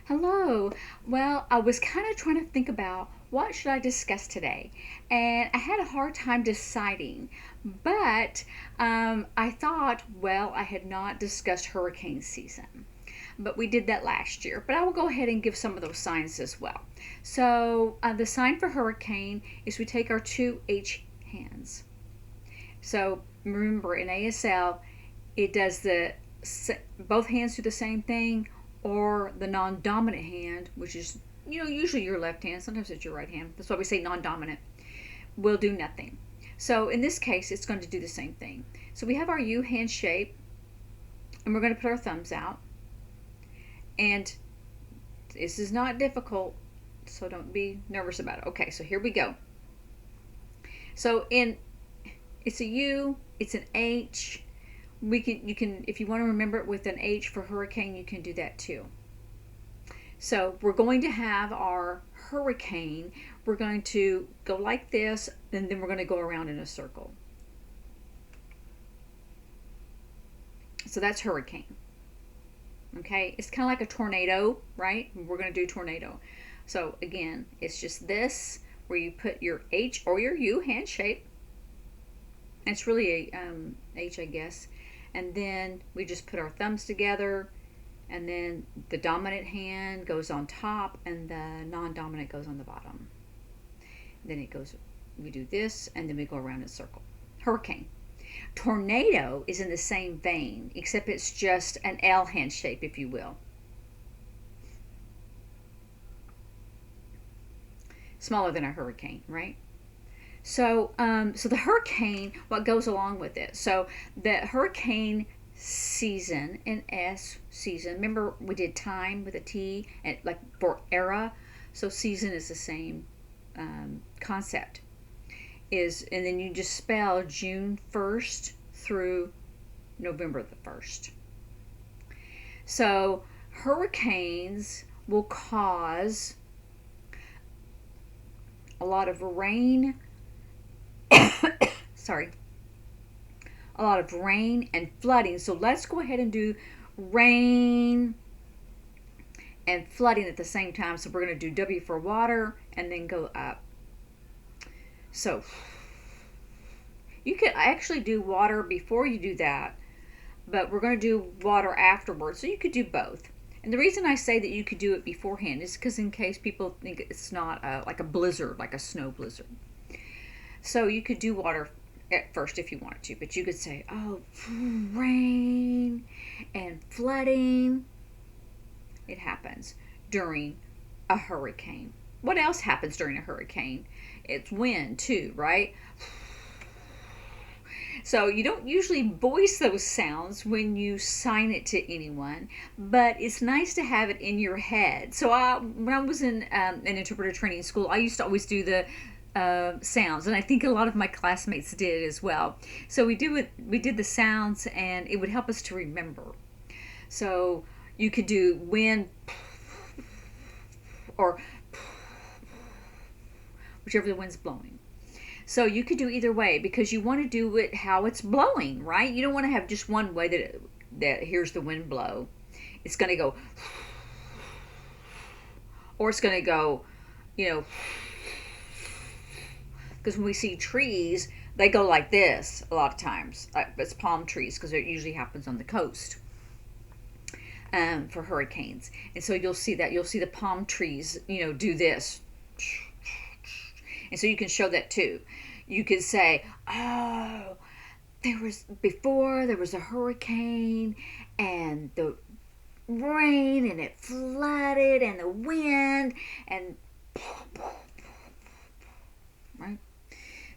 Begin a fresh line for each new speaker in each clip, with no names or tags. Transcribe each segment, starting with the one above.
Hello. Well, I was kind of trying to think about what should I discuss today, and I had a hard time deciding. But I thought, well, I had not discussed hurricane season, but we did that last year. But I will go ahead and give some of those signs as well. So the sign for hurricane is we take our two H hands. So remember, in ASL, it does the both hands do the same thing, or the non-dominant hand, which is usually your left hand. Sometimes it's your right hand. That's why we say non-dominant. Will do nothing. So in this case, it's going to do the same thing. So we have our U hand shape, and we're going to put our thumbs out. And this is not difficult, so don't be nervous about it. Okay, so here we go. So it's a U, it's an H. You can if you want to remember it with an H for hurricane, you can do that too. So we're going to have our hurricane. We're going to go like this, and then we're going to go around in a circle. So that's hurricane. Okay, it's kind of like a tornado, right? We're going to do tornado. So again, it's just this where you put your H or your U hand shape. It's really a H, I guess. And then we just put our thumbs together, and then the dominant hand goes on top and the non-dominant goes on the bottom. Then it goes, we do this, and then we go around in a circle. Hurricane. Tornado is in the same vein, except it's just an L hand shape, if you will. Smaller than a hurricane, right? So the hurricane, what goes along with it? So the hurricane season and season. Remember, we did time with a T and like for era. So season is the same concept. And then you just spell June 1st through November the 1st. So hurricanes will cause a lot of rain. Sorry, a lot of rain and flooding. So let's go ahead and do rain and flooding at the same time. So we're going to do W for water and then go up. So you could actually do water before you do that, but we're going to do water afterwards. So you could do both. And the reason I say that you could do it beforehand is because in case people think it's not like a blizzard, like a snow blizzard. So you could do water at first if you wanted to, but you could say, oh, rain and flooding. It happens during a hurricane. What else happens during a hurricane? It's wind too, right? So you don't usually voice those sounds when you sign it to anyone, but it's nice to have it in your head. So when I was in an interpreter training school, I used to always do the sounds, and I think a lot of my classmates did as well. So we did the sounds, and it would help us to remember. So you could do wind or whichever the wind's blowing. So you could do either way because you want to do it how it's blowing, right? You don't want to have just one way that here's the wind blow. It's going to go, or it's going to go, because when we see trees, they go like this a lot of times. It's palm trees because it usually happens on the coast for hurricanes. And so you'll see the palm trees, do this. And so you can show that too. You could say, oh, there was a hurricane and the rain and it flooded and the wind and right.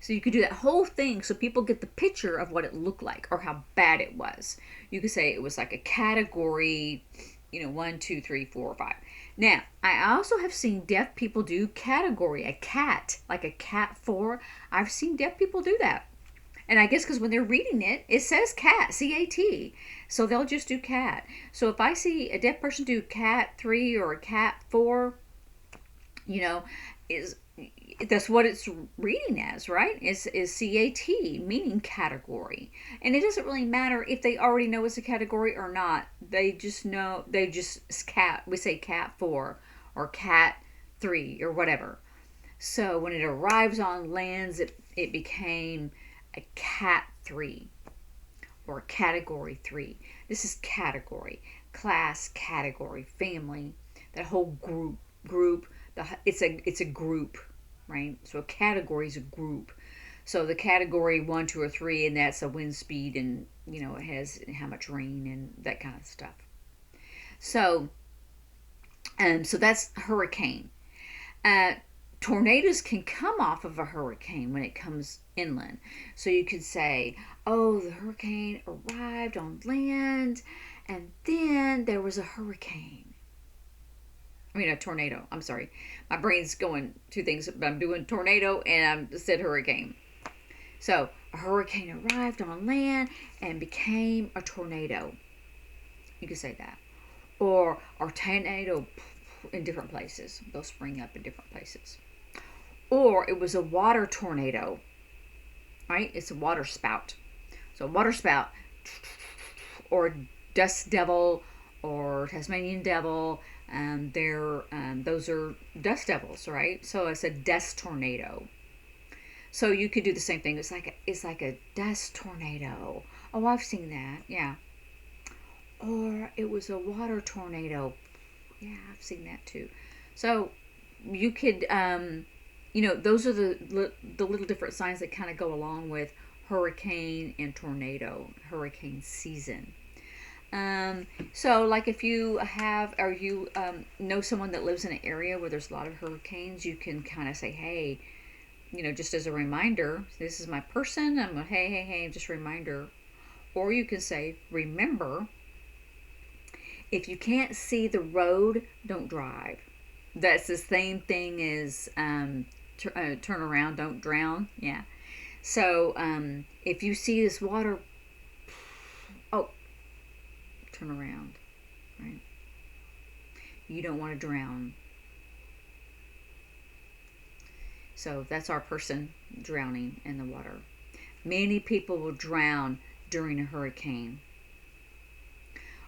So you could do that whole thing so people get the picture of what it looked like or how bad it was. You could say it was like a category, 1, 2, 3, 4, 5. Now, I also have seen deaf people do category, a cat, like a cat 4. I've seen deaf people do that. And I guess because when they're reading it, it says cat, C-A-T. So they'll just do cat. So if I see a deaf person do cat 3 or a cat 4, is That's what it's reading as, right? Is CAT, meaning category. And it doesn't really matter if they already know it's a category or not. They just know, they just cat, we say cat 4 or cat 3 or whatever. So when it arrives on lands, it became a cat 3 or category 3. This is category, class, category, family, that whole group. It's a group, right? So a category is a group. So the category 1, 2, or 3, and that's a wind speed, and it has how much rain and that kind of stuff. So, so that's hurricane. Uh, Tornadoes can come off of a hurricane when it comes inland. So you could say, oh, the hurricane arrived on land, and then there was a hurricane. I mean, a tornado. I'm sorry. My brain's going two things, but I'm doing tornado and I said hurricane. So a hurricane arrived on land and became a tornado. You could say that. Or a tornado in different places. They'll spring up in different places. Or it was a water tornado, right? It's a water spout. So water spout, or dust devil, or Tasmanian devil. Those are dust devils, right? So it's a dust tornado. So you could do the same thing. It's like a dust tornado. Oh, I've seen that. Yeah. Or it was a water tornado. Yeah, I've seen that too. So you could, those are the little different signs that kind of go along with hurricane and tornado, hurricane season. So like if you have, or you know someone that lives in an area where there's a lot of hurricanes, you can kind of say, hey, just as a reminder, this is my person. I'm going, hey, just a reminder. Or you can say, remember, if you can't see the road, don't drive. That's the same thing as turn around, don't drown. Yeah. So if you see this water, oh, turn around, right? You don't want to drown. So that's our person drowning in the water. Many people will drown during a hurricane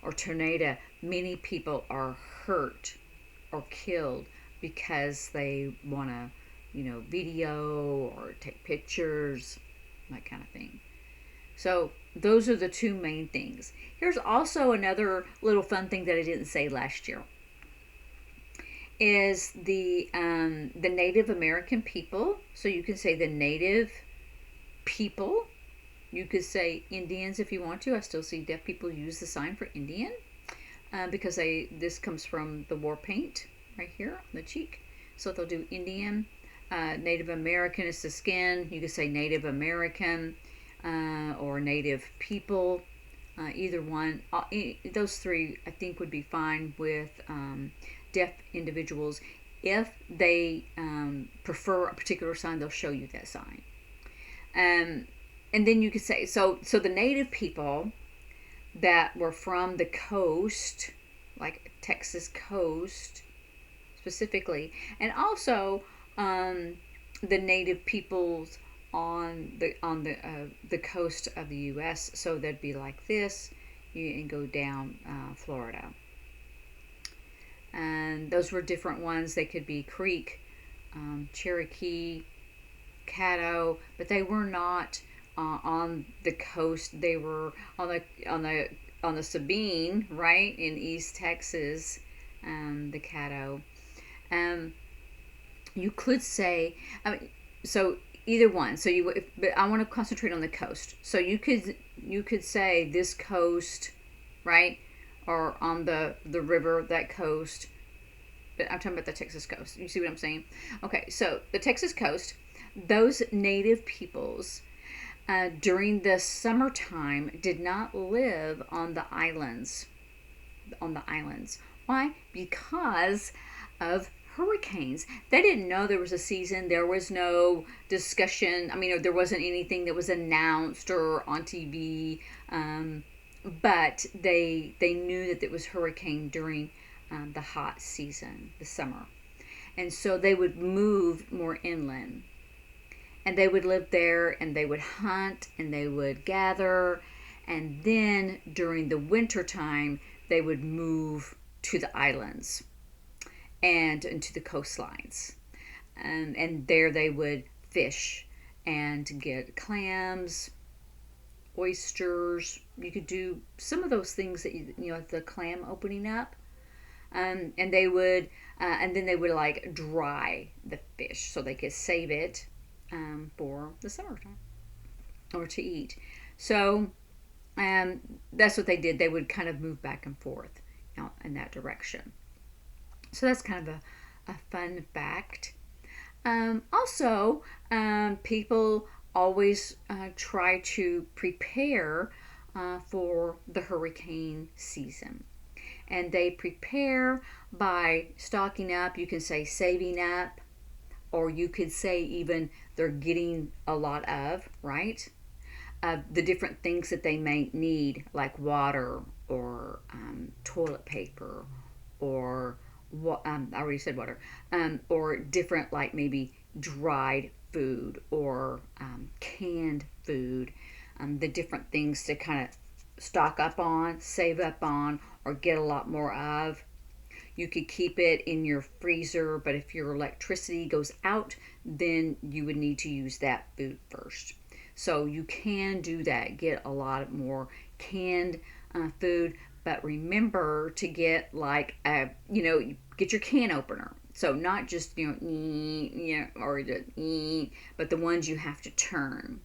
or tornado. Many people are hurt or killed because they want to, video or take pictures, that kind of thing. So those are the two main things. Here's also another little fun thing that I didn't say last year. Is the Native American people. So you can say the Native people. You could say Indians if you want to. I still see deaf people use the sign for Indian because this comes from the war paint right here on the cheek. So they'll do Indian. Native American is the skin. You could say Native American or Native people. Either one. Those three I think would be fine with deaf individuals. If they prefer a particular sign, they'll show you that sign. And then you could say, so the Native people that were from the coast, like Texas coast specifically, and also the Native peoples on the coast of the U.S. So they'd be like this, and go down Florida. And those were different ones. They could be Creek, Cherokee, Caddo, but they were not on the coast. They were on the Sabine, right, in East Texas, the Caddo. You could say, so either one. So but I want to concentrate on the coast. So you could say this coast, right, or on the river, that coast. But I'm talking about the Texas coast. You see what I'm saying? Okay, so the Texas coast, those Native peoples during the summertime did not live on the islands. Why? Because of hurricanes. They didn't know there was a season. There was no discussion. There wasn't anything that was announced or on TV. But they knew that it was hurricane during the hot season, the summer. And so they would move more inland. And they would live there and they would hunt and they would gather. And then during the winter time, they would move to the islands and into the coastlines. And there they would fish and get clams, oysters. You could do some of those things that the clam opening up. And they would, and then they would like dry the fish so they could save it for the summertime or to eat. So that's what they did. They would kind of move back and forth in that direction. So that's kind of a fun fact. Also, people always try to prepare for the hurricane season. And they prepare by stocking up. You can say saving up, or you could say even they're getting a lot of, right? The different things that they may need, like water or toilet paper or I already said water, or different, like maybe dried food or canned food, the different things to kind of stock up on, save up on, or get a lot more of. You could keep it in your freezer, but if your electricity goes out, then you would need to use that food first. So you can do that, get a lot more canned food, but remember to get like get your can opener. So not just or but the ones you have to turn,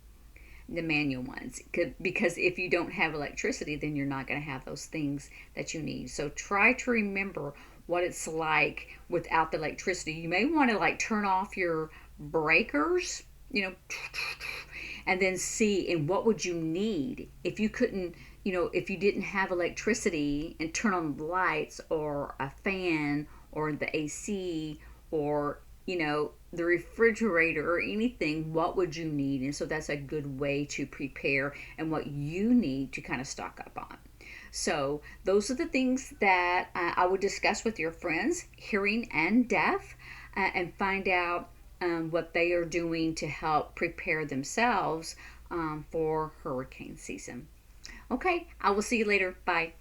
the manual ones, because if you don't have electricity, then you're not going to have those things that you need. So try to remember what it's like without the electricity. You may want to like turn off your breakers, and then see, and what would you need if you couldn't, if you didn't have electricity, and turn on the lights or a fan or the AC or the refrigerator or anything. What would you need? And so that's a good way to prepare and what you need to kind of stock up on. So those are the things that I would discuss with your friends, hearing and deaf, and find out what they are doing to help prepare themselves for hurricane season. Okay, I will see you later. Bye.